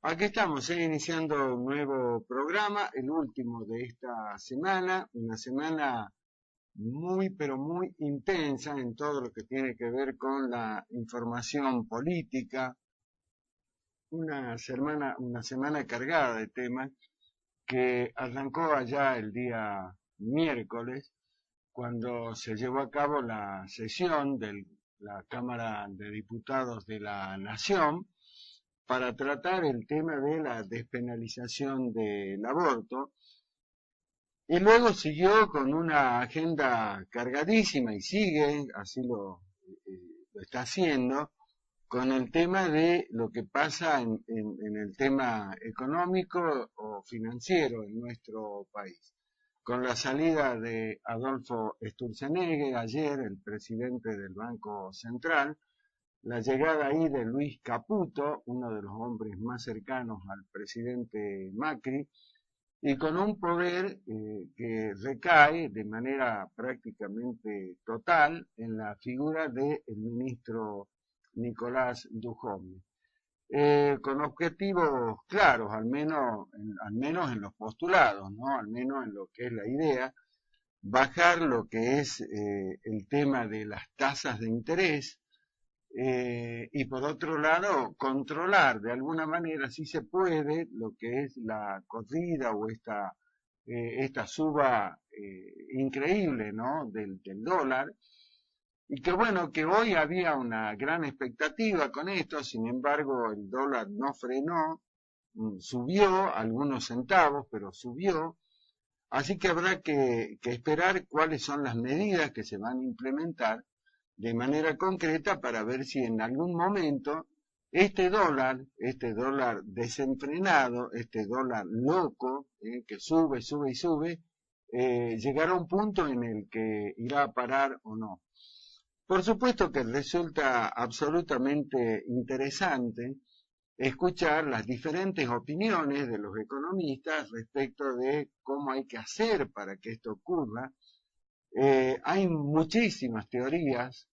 Aquí estamos, iniciando un nuevo programa, el último de esta semana, una semana muy, pero muy intensa en todo lo que tiene que ver con la información política, una semana cargada de temas que arrancó allá el día miércoles, cuando se llevó a cabo la sesión de la Cámara de Diputados de la Nación, para tratar el tema de la despenalización del aborto, y luego siguió con una agenda cargadísima y sigue, así lo está haciendo, con el tema de lo que pasa en el tema económico o financiero en nuestro país. Con la salida de Adolfo Sturzenegger ayer, el presidente del Banco Central, la llegada ahí de Luis Caputo, uno de los hombres más cercanos al presidente Macri, y con un poder que recae de manera prácticamente total en la figura del ministro Nicolás Dujovne. Con objetivos claros, al menos en los postulados, ¿no? Al menos en lo que es la idea, bajar lo que es el tema de las tasas de interés, y por otro lado, controlar de alguna manera, si se puede, lo que es la corrida o esta suba increíble, ¿no? del dólar, y que bueno, que hoy había una gran expectativa con esto, sin embargo el dólar no frenó, subió algunos centavos, pero subió, así que habrá que esperar cuáles son las medidas que se van a implementar de manera concreta para ver si en algún momento este dólar desenfrenado, este dólar loco, que sube, sube y sube, llegará a un punto en el que irá a parar o no. Por supuesto que resulta absolutamente interesante escuchar las diferentes opiniones de los economistas respecto de cómo hay que hacer para que esto ocurra. Hay muchísimas teorías,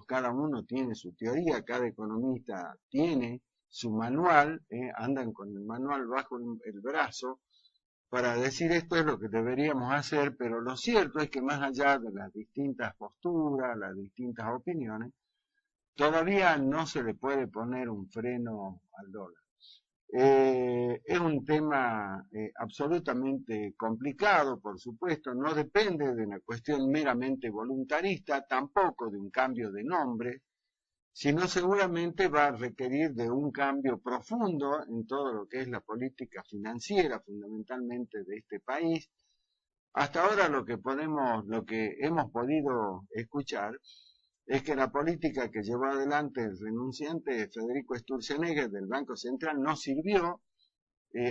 cada uno tiene su teoría, cada economista tiene su manual, andan con el manual bajo el brazo para decir esto es lo que deberíamos hacer, pero lo cierto es que más allá de las distintas posturas, las distintas opiniones, todavía no se le puede poner un freno al dólar. Es un tema absolutamente complicado, por supuesto, no depende de una cuestión meramente voluntarista, tampoco de un cambio de nombre, sino seguramente va a requerir de un cambio profundo en todo lo que es la política financiera, fundamentalmente de este país. Hasta ahora lo que hemos podido escuchar es que la política que llevó adelante el renunciante Federico Sturzenegger del Banco Central no sirvió.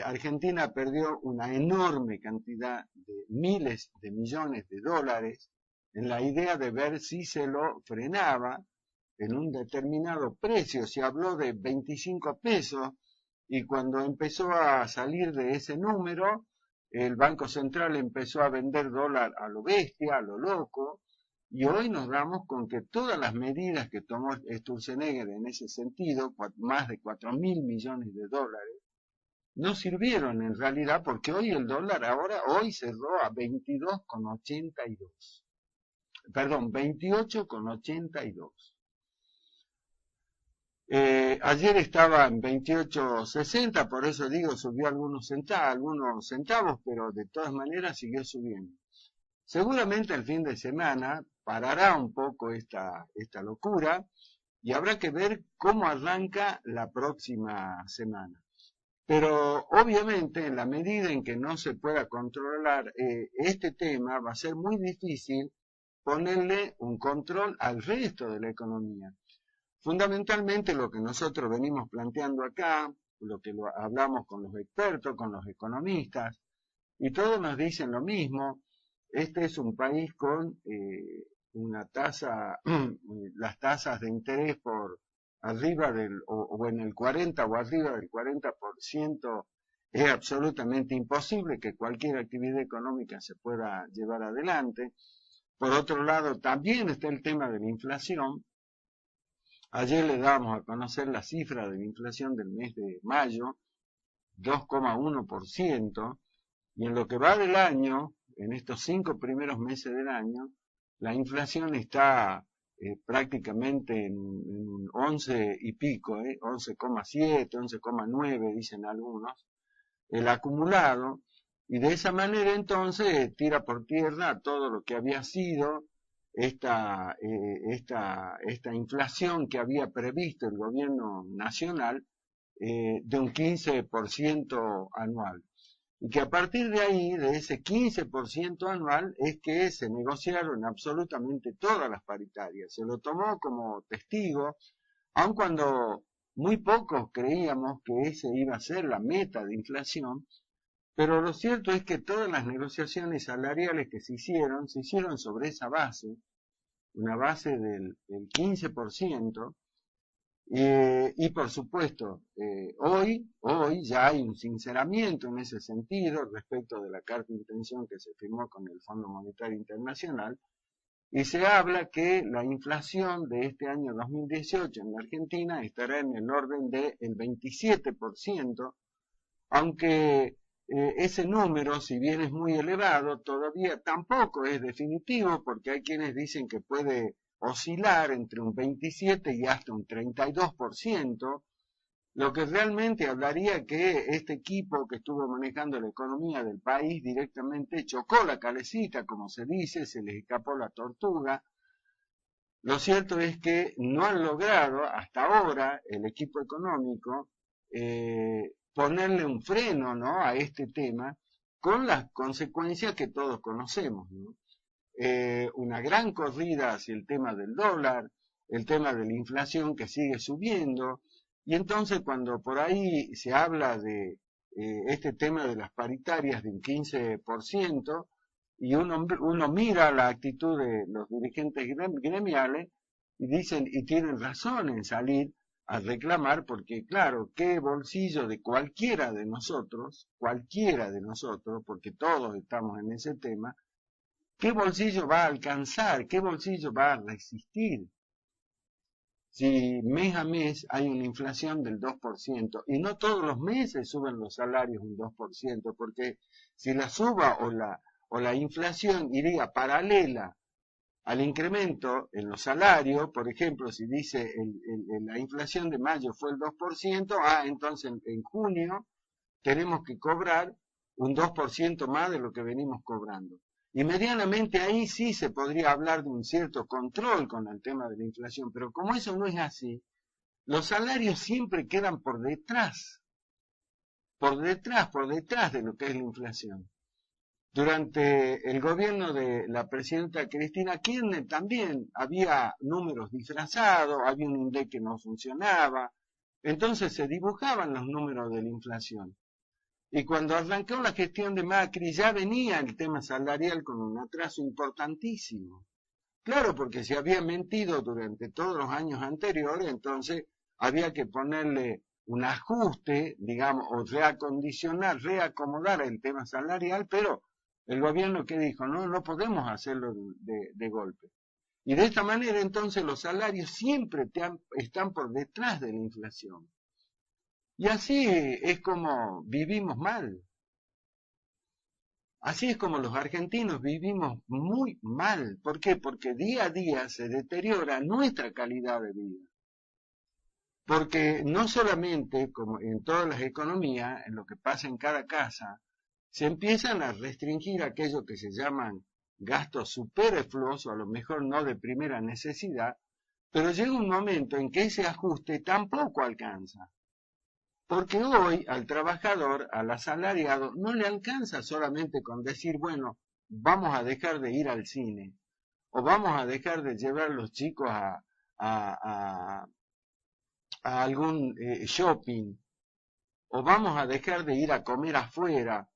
Argentina perdió una enorme cantidad de miles de millones de dólares en la idea de ver si se lo frenaba en un determinado precio. Se habló de 25 pesos y cuando empezó a salir de ese número, el Banco Central empezó a vender dólar a lo bestia, a lo loco, y hoy nos damos con que todas las medidas que tomó Sturzenegger en ese sentido, más de 4.000 millones de dólares, no sirvieron en realidad porque hoy el dólar hoy cerró a 22,82. Perdón, 28,82. Ayer estaba en 28,60, por eso digo, subió algunos centavos, pero de todas maneras siguió subiendo. Seguramente el fin de semana parará un poco esta locura y habrá que ver cómo arranca la próxima semana. Pero obviamente en la medida en que no se pueda controlar este tema, va a ser muy difícil ponerle un control al resto de la economía. Fundamentalmente lo que nosotros venimos planteando acá, lo que hablamos con los expertos, con los economistas, y todos nos dicen lo mismo. Este es un país con una tasa, las tasas de interés por arriba o en el 40 o arriba del 40%, es absolutamente imposible que cualquier actividad económica se pueda llevar adelante. Por otro lado, también está el tema de la inflación. Ayer le dábamos a conocer la cifra de la inflación del mes de mayo, 2,1%, y en lo que va del año, en estos 5 primeros meses del año, la inflación está prácticamente en un 11 y pico, 11,7, 11,9 dicen algunos, el acumulado, y de esa manera entonces tira por tierra todo lo que había sido esta inflación que había previsto el gobierno nacional de un 15% anual. Y que a partir de ahí, de ese 15% anual, es que se negociaron absolutamente todas las paritarias. Se lo tomó como testigo, aun cuando muy pocos creíamos que ese iba a ser la meta de inflación, pero lo cierto es que todas las negociaciones salariales que se hicieron sobre esa base, una base del 15%, y por supuesto, hoy ya hay un sinceramiento en ese sentido respecto de la carta de intención que se firmó con el Fondo Monetario Internacional, y se habla que la inflación de este año 2018 en la Argentina estará en el orden del 27%, aunque ese número, si bien es muy elevado, todavía tampoco es definitivo, porque hay quienes dicen que puede oscilar entre un 27 y hasta un 32%, lo que realmente hablaría que este equipo que estuvo manejando la economía del país directamente chocó la calecita, como se dice, se les escapó la tortuga. Lo cierto es que no han logrado hasta ahora el equipo económico ponerle un freno, ¿no?, a este tema, con las consecuencias que todos conocemos, ¿no? Una gran corrida hacia el tema del dólar, el tema de la inflación que sigue subiendo, y entonces cuando por ahí se habla de este tema de las paritarias de un 15%, y uno mira la actitud de los dirigentes gremiales y dicen, y tienen razón en salir a reclamar, porque claro, qué bolsillo de cualquiera de nosotros, porque todos estamos en ese tema, qué bolsillo va a alcanzar, qué bolsillo va a resistir si mes a mes hay una inflación del 2%, y no todos los meses suben los salarios un 2%, porque si la suba o la inflación iría paralela al incremento en los salarios, por ejemplo, si dice la inflación de mayo fue el 2%, entonces en junio tenemos que cobrar un 2% más de lo que venimos cobrando. Y medianamente ahí sí se podría hablar de un cierto control con el tema de la inflación, pero como eso no es así, los salarios siempre quedan por detrás de lo que es la inflación. Durante el gobierno de la presidenta Cristina Kirchner también había números disfrazados, había un INDEC que no funcionaba, entonces se dibujaban los números de la inflación. Y cuando arrancó la gestión de Macri ya venía el tema salarial con un atraso importantísimo. Claro, porque se había mentido durante todos los años anteriores, entonces había que ponerle un ajuste, digamos, o reacondicionar, reacomodar el tema salarial, pero el gobierno que dijo, no podemos hacerlo de golpe. Y de esta manera entonces los salarios siempre están por detrás de la inflación. Y así es como vivimos mal. Así es como los argentinos vivimos muy mal. ¿Por qué? Porque día a día se deteriora nuestra calidad de vida. Porque no solamente, como en todas las economías, en lo que pasa en cada casa, se empiezan a restringir aquello que se llaman gastos superfluos, o a lo mejor no de primera necesidad, pero llega un momento en que ese ajuste tampoco alcanza. Porque hoy al trabajador, al asalariado, no le alcanza solamente con decir, bueno, vamos a dejar de ir al cine, o vamos a dejar de llevar a los chicos a algún shopping, o vamos a dejar de ir a comer afuera,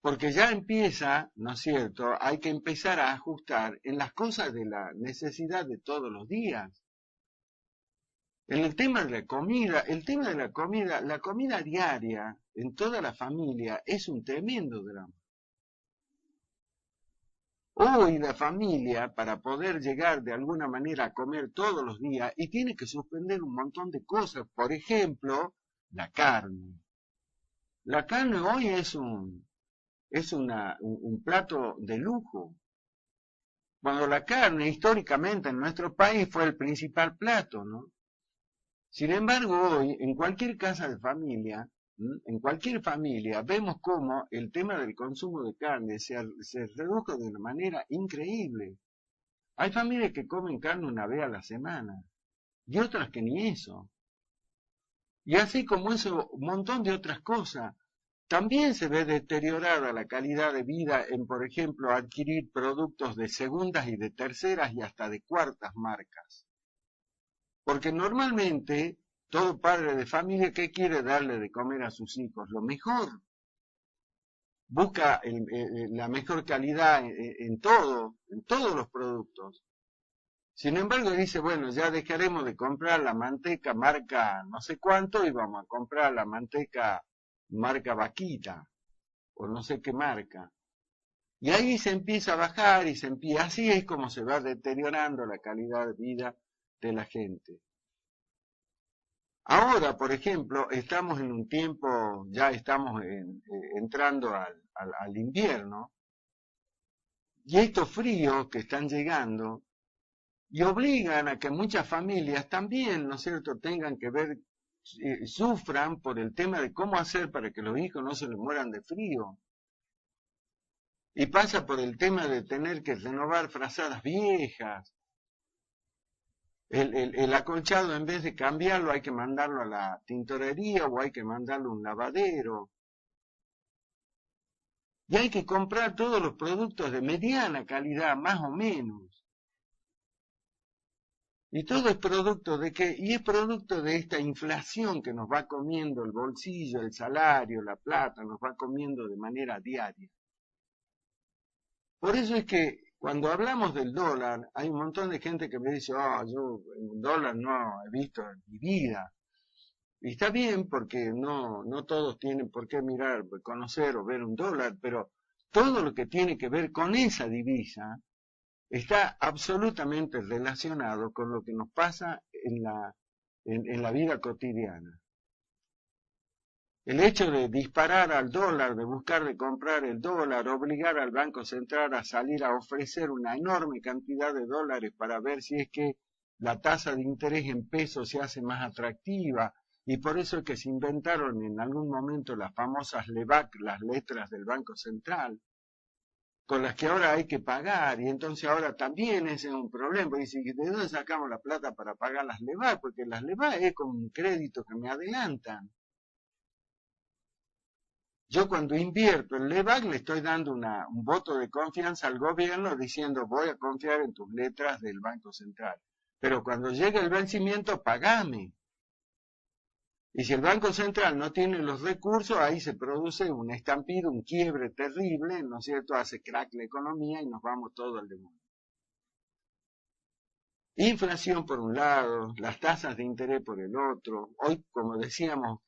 porque ya empieza, ¿no es cierto?, hay que empezar a ajustar en las cosas de la necesidad de todos los días. En el tema de la comida diaria en toda la familia es un tremendo drama. Hoy la familia, para poder llegar de alguna manera a comer todos los días, y tiene que suspender un montón de cosas, por ejemplo, la carne. La carne hoy es un plato de lujo. Cuando la carne históricamente en nuestro país fue el principal plato, ¿no? Sin embargo, hoy, en cualquier casa de familia, en cualquier familia, vemos cómo el tema del consumo de carne se redujo de una manera increíble. Hay familias que comen carne una vez a la semana y otras que ni eso. Y así como eso, un montón de otras cosas. También se ve deteriorada la calidad de vida en, por ejemplo, adquirir productos de segundas y de terceras y hasta de cuartas marcas. Porque normalmente todo padre de familia que quiere darle de comer a sus hijos lo mejor. Busca la mejor calidad en todos los productos. Sin embargo, dice, bueno, ya dejaremos de comprar la manteca marca no sé cuánto y vamos a comprar la manteca marca Vaquita o no sé qué marca. Y ahí se empieza a bajar y así es como se va deteriorando la calidad de vida de la gente. Ahora, por ejemplo, estamos en un tiempo, ya estamos entrando al invierno, y estos fríos que están llegando, y obligan a que muchas familias también, ¿no es cierto?, tengan que ver, sufran por el tema de cómo hacer para que los hijos no se les mueran de frío. Y pasa por el tema de tener que renovar frazadas viejas. El acolchado, en vez de cambiarlo, hay que mandarlo a la tintorería o hay que mandarlo a un lavadero. Y hay que comprar todos los productos de mediana calidad, más o menos. Y todo es producto de qué? Y es producto de esta inflación que nos va comiendo el bolsillo, el salario, la plata, nos va comiendo de manera diaria. Por eso es que cuando hablamos del dólar, hay un montón de gente que me dice, yo un dólar no he visto en mi vida. Y está bien porque no todos tienen por qué mirar, conocer o ver un dólar, pero todo lo que tiene que ver con esa divisa está absolutamente relacionado con lo que nos pasa en la vida cotidiana. El hecho de disparar al dólar, de buscar de comprar el dólar, obligar al Banco Central a salir a ofrecer una enorme cantidad de dólares para ver si es que la tasa de interés en pesos se hace más atractiva, y por eso es que se inventaron en algún momento las famosas LEBAC, las letras del Banco Central, con las que ahora hay que pagar, y entonces ahora también ese es un problema, y dice, ¿de dónde sacamos la plata para pagar las LEBAC? Porque las LEBAC es como un crédito que me adelantan. Yo cuando invierto en LEBAC le estoy dando un voto de confianza al gobierno diciendo voy a confiar en tus letras del Banco Central. Pero cuando llegue el vencimiento, pagame. Y si el Banco Central no tiene los recursos, ahí se produce un estampido, un quiebre terrible, ¿no es cierto? Hace crack la economía y nos vamos todos al demonio. Inflación por un lado, las tasas de interés por el otro. Hoy, como decíamos,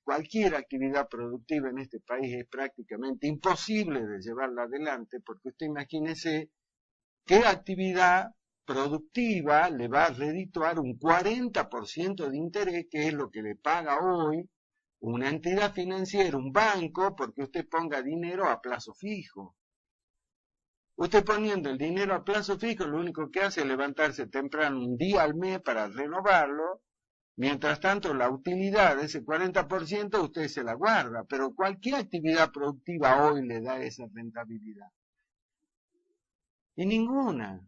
cualquier actividad productiva en este país es prácticamente imposible de llevarla adelante, porque usted imagínese qué actividad productiva le va a redituar un 40% de interés, que es lo que le paga hoy una entidad financiera, un banco, porque usted ponga dinero a plazo fijo. Usted poniendo el dinero a plazo fijo, lo único que hace es levantarse temprano un día al mes para renovarlo. Mientras tanto, la utilidad de ese 40% usted se la guarda, pero cualquier actividad productiva hoy le da esa rentabilidad. Y ninguna,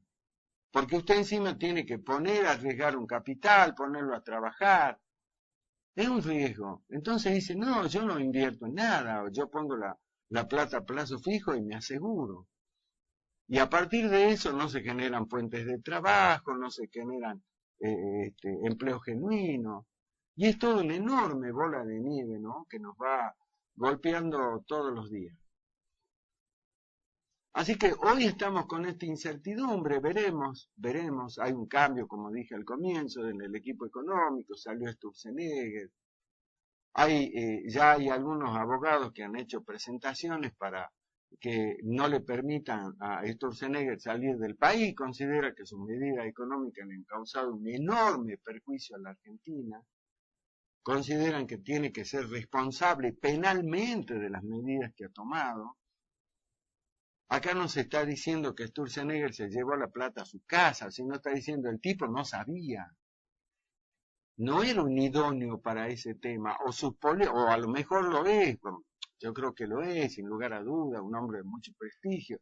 porque usted encima tiene que poner a arriesgar un capital, ponerlo a trabajar. Es un riesgo. Entonces dice, no, yo no invierto en nada, yo pongo la plata a plazo fijo y me aseguro. Y a partir de eso no se generan fuentes de trabajo, no se generan empleos genuinos. Y es todo una enorme bola de nieve, ¿no? Que nos va golpeando todos los días. Así que hoy estamos con esta incertidumbre, veremos, hay un cambio, como dije al comienzo, en el equipo económico, salió Sturzenegger, ya hay algunos abogados que han hecho presentaciones para que no le permitan a Sturzenegger salir del país, considera que sus medidas económicas le han causado un enorme perjuicio a la Argentina. consideran que tiene que ser responsable penalmente de las medidas que ha tomado. Acá no se está diciendo que Sturzenegger se llevó la plata a su casa, sino está diciendo el tipo no sabía. No era un idóneo para ese tema, o a lo mejor lo es, yo creo que lo es, sin lugar a duda, un hombre de mucho prestigio,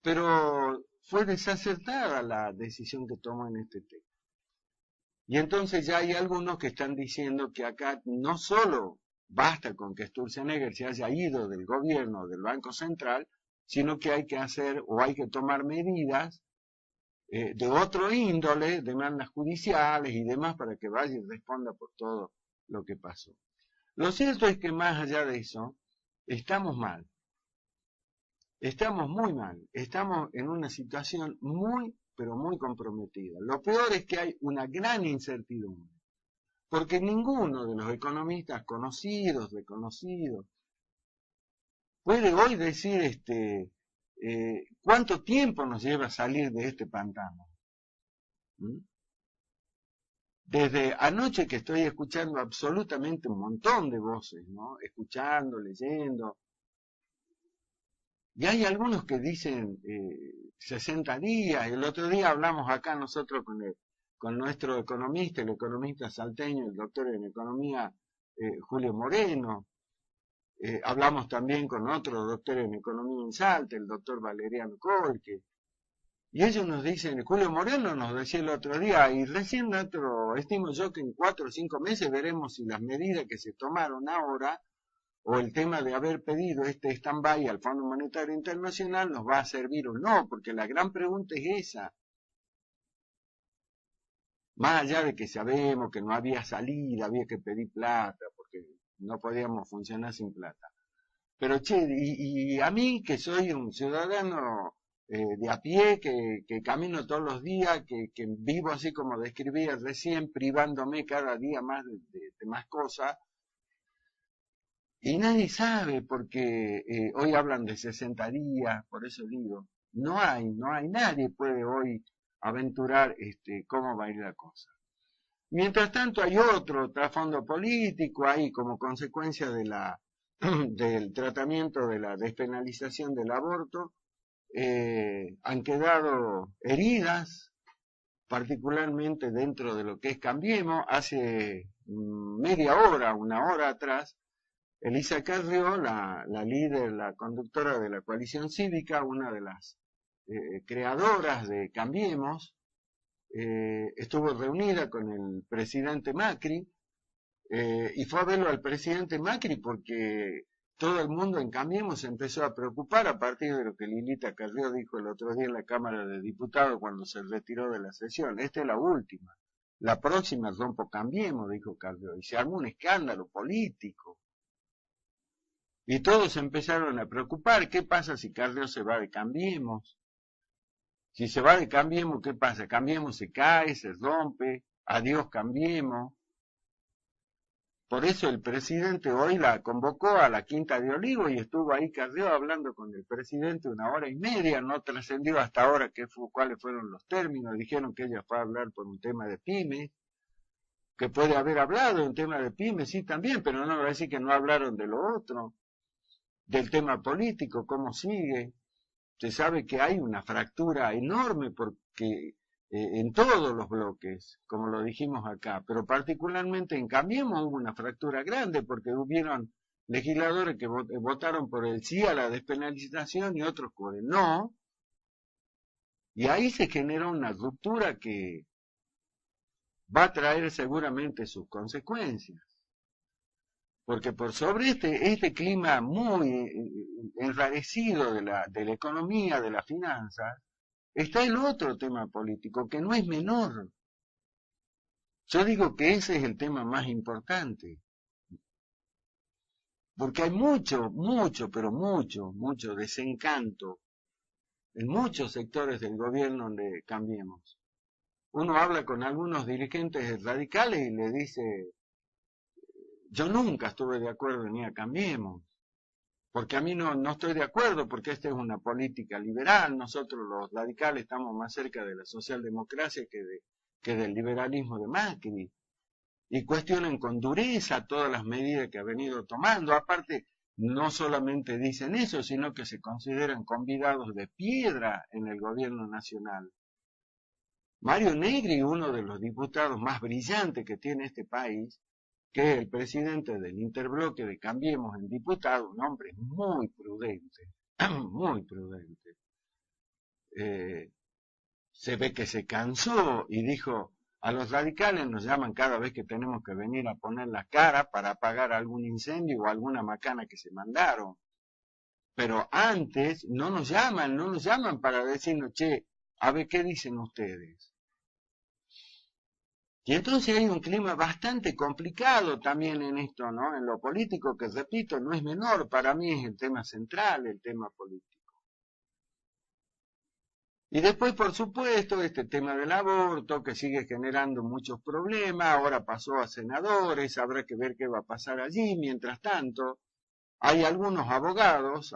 pero fue desacertada la decisión que tomó en este tema. Y entonces ya hay algunos que están diciendo que acá no solo basta con que Sturzenegger se haya ido del gobierno, del Banco Central, sino que hay que hacer o hay que tomar medidas de otro índole, demandas judiciales y demás, para que vaya y responda por todo lo que pasó. Lo cierto es que más allá de eso, estamos mal. Estamos muy mal. Estamos en una situación muy, pero muy comprometida. Lo peor es que hay una gran incertidumbre, porque ninguno de los economistas conocidos, reconocidos, puede hoy decir cuánto tiempo nos lleva a salir de este pantano. ¿Mm? Desde anoche que estoy escuchando absolutamente un montón de voces, ¿no? Escuchando, leyendo. Y hay algunos que dicen 60 días. El otro día hablamos acá nosotros con nuestro economista, el economista salteño, el doctor en economía Julio Moreno. Hablamos también con otro doctor en economía en Salta, el doctor Valeriano Colque. Y ellos nos dicen, Julio Moreno nos decía el otro día, y recién estimo yo que en 4 o 5 meses veremos si las medidas que se tomaron ahora, o el tema de haber pedido este stand-by al Fondo Monetario Internacional, nos va a servir o no, porque la gran pregunta es esa. Más allá de que sabemos que no había salida, había que pedir plata, porque no podíamos funcionar sin plata. Pero che, y a mí que soy un ciudadano de a pie, que camino todos los días, que vivo así como describía recién, privándome cada día más de más cosas, y nadie sabe, porque hoy hablan de 60 días, por eso digo, no hay, nadie puede hoy aventurar cómo va a ir la cosa. Mientras tanto hay otro trasfondo político ahí como consecuencia del tratamiento de la despenalización del aborto. Han quedado heridas, particularmente dentro de lo que es Cambiemos. Hace media hora, una hora atrás, Elisa Carrió, la líder, la conductora de la coalición cívica, una de las creadoras de Cambiemos, estuvo reunida con el presidente Macri, y fue a verlo al presidente Macri porque todo el mundo en Cambiemos se empezó a preocupar a partir de lo que Lilita Carrió dijo el otro día en la Cámara de Diputados cuando se retiró de la sesión. Esta es la última. La próxima rompo Cambiemos, dijo Carrió, y se armó un escándalo político. Y todos empezaron a preocupar, ¿qué pasa si Carrió se va de Cambiemos? Si se va de Cambiemos, ¿qué pasa? Cambiemos se cae, se rompe, adiós Cambiemos. Por eso el presidente hoy la convocó a la Quinta de Olivos y estuvo ahí Carrió hablando con el presidente 1 hora y media, no trascendió hasta ahora cuáles fueron los términos, dijeron que ella fue a hablar por un tema de pymes, que puede haber hablado de un tema de pymes, sí también, pero no va a decir que no hablaron de lo otro, del tema político, cómo sigue. Se sabe que hay una fractura enorme porque en todos los bloques, como lo dijimos acá, pero particularmente en Cambiemos hubo una fractura grande porque hubieron legisladores que votaron por el sí a la despenalización y otros por el no, y ahí se generó una ruptura que va a traer seguramente sus consecuencias. Porque por sobre este clima muy enrarecido de la economía, de las finanzas, está el otro tema político, que no es menor. Yo digo que ese es el tema más importante. Porque hay mucho, pero mucho desencanto en muchos sectores del gobierno donde Cambiemos. Uno habla con algunos dirigentes radicales y le dice, yo nunca estuve de acuerdo ni a Cambiemos, porque a mí no estoy de acuerdo, porque esta es una política liberal, nosotros los radicales estamos más cerca de la socialdemocracia que del liberalismo de Macri. y cuestionan con dureza todas las medidas que ha venido tomando. Aparte, no solamente dicen eso, sino que se consideran convidados de piedra en el gobierno nacional. Mario Negri, uno de los diputados más brillantes que tiene este país, que es el presidente del interbloque de Cambiemos en Diputados, un hombre muy prudente, muy prudente. Se ve que se cansó y dijo, a los radicales nos llaman cada vez que tenemos que venir a poner la cara para apagar algún incendio o alguna macana que se mandaron. Pero antes no nos llaman para decirnos, che, a ver qué dicen ustedes. Y entonces hay un clima bastante complicado también en esto, ¿no? En lo político, que repito, no es menor, para mí es el tema central, el tema político. Y después, por supuesto, este tema del aborto, que sigue generando muchos problemas, ahora pasó a senadores, habrá que ver qué va a pasar allí. Mientras tanto, hay algunos abogados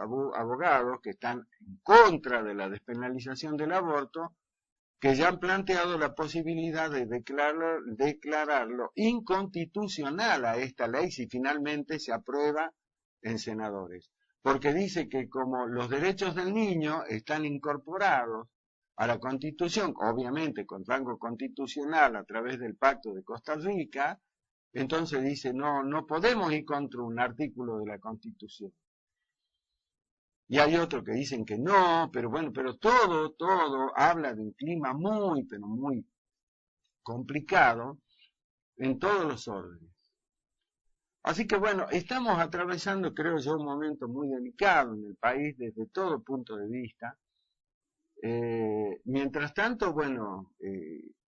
que están en contra de la despenalización del aborto, que ya han planteado la posibilidad de declararlo inconstitucional a esta ley si finalmente se aprueba en senadores. Porque dice que como los derechos del niño están incorporados a la Constitución, obviamente con rango constitucional a través del Pacto de Costa Rica, entonces dice, no podemos ir contra un artículo de la Constitución. Y hay otros que dicen que no, pero bueno, pero todo habla de un clima muy, pero muy complicado en todos los órdenes. Así que bueno, estamos atravesando, creo yo, un momento muy delicado en el país desde todo punto de vista. Mientras tanto, bueno,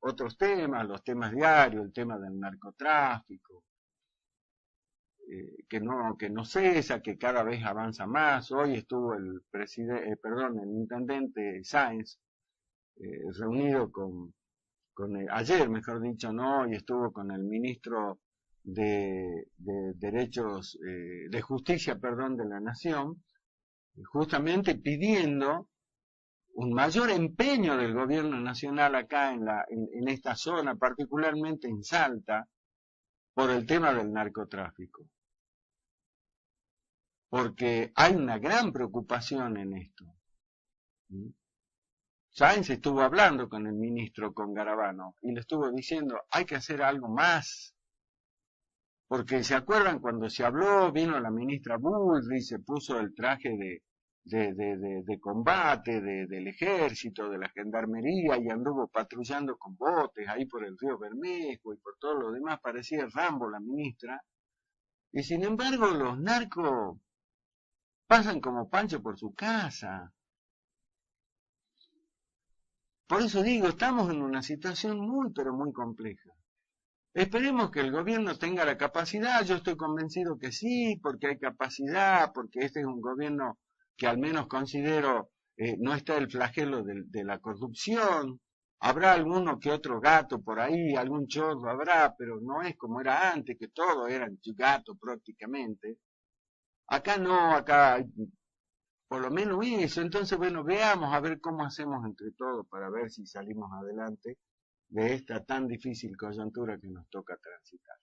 otros temas, los temas diarios, el tema del narcotráfico, que no cesa, que cada vez avanza más. Hoy estuvo el intendente Sáenz reunido ayer, mejor dicho, no, y estuvo con el ministro de Derechos, de Justicia, perdón, de la Nación, justamente pidiendo un mayor empeño del gobierno nacional acá en esta zona, particularmente en Salta, por el tema del narcotráfico. Porque hay una gran preocupación en esto. Sáenz estuvo hablando con el ministro, con Garabano, y le estuvo diciendo, hay que hacer algo más. Porque se acuerdan cuando se habló, vino la ministra Bullrich, se puso el traje de combate del ejército, de la gendarmería, y anduvo patrullando con botes ahí por el río Bermejo y por todo lo demás, parecía Rambo la ministra. Y sin embargo los narcos pasan como Pancho por su casa. Por eso digo, estamos en una situación muy, pero muy compleja. Esperemos que el gobierno tenga la capacidad, yo estoy convencido que sí, porque hay capacidad, porque este es un gobierno que al menos considero no está el flagelo de la corrupción. Habrá alguno que otro gato por ahí, algún chorro habrá, pero no es como era antes, que todos eran gatos prácticamente. Acá no, acá hay por lo menos eso. Entonces, bueno, veamos a ver cómo hacemos entre todos para ver si salimos adelante de esta tan difícil coyuntura que nos toca transitar.